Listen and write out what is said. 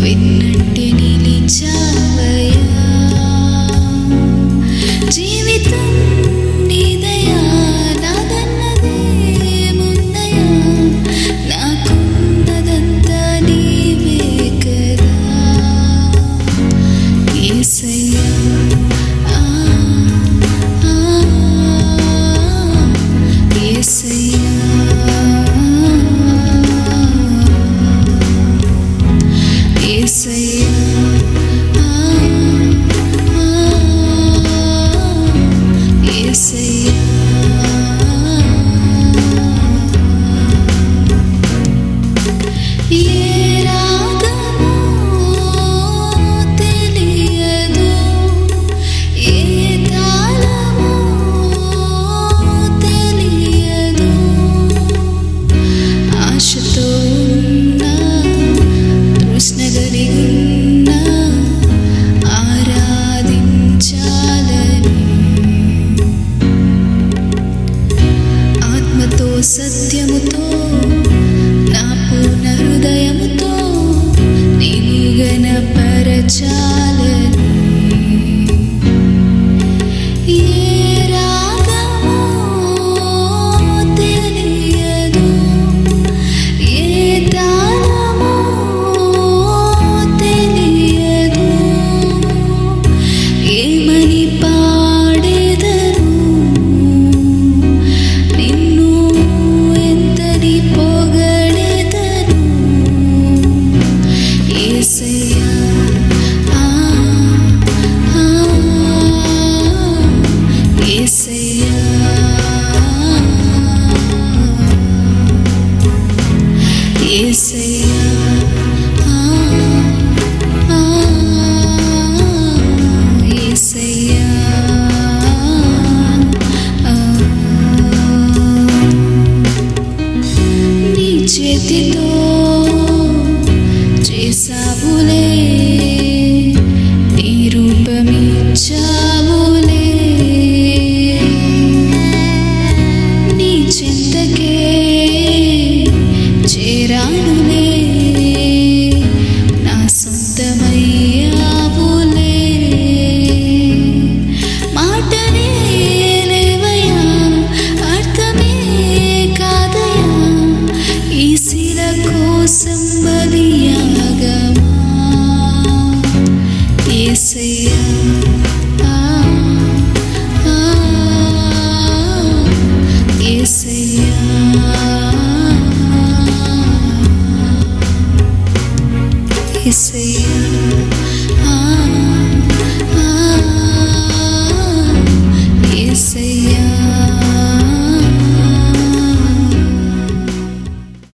విన్నట్టే నిలిచావయ్యా. జీవితం నీదయా, నాదన్నదే ముందయా, నాకున్నదంతా నీవే కదా యేసయ్యా. యేసయ్యా యేసయ్యా యేసయ్యా. ఏ రాగమో తెలియదు, ఏ తాళమో తెలియదు, ఆశతో ఉన్నా తృష్ణ కలిగి ఉన్నా ఆరాధించాలని, ఆత్మతో సత్యముతో నా పూర్ణ హృదయముతో నిన్ను గణపరచాలని. ఏ రాగమో తెలియదు, ఏ తాళమో తెలియదు, ఏమని పాడెదను నిన్ను ఎంతని పొగడెదను యేసయ్యా. యేసయ్యా యేసయ్యా యేసయ్యా. నీ చేతితో చేసావులే, నీ రూపమిచ్చావులే, నీ చెంతకే చేరానులే, నా సొంతమయ్యావులే. మాటనే లేవయ్యా, అర్థమే కాదయ్యా, ఈ శిల కోసం బలియాగమా యేసయ్యా. యేసయ్యా యేసయ్యా.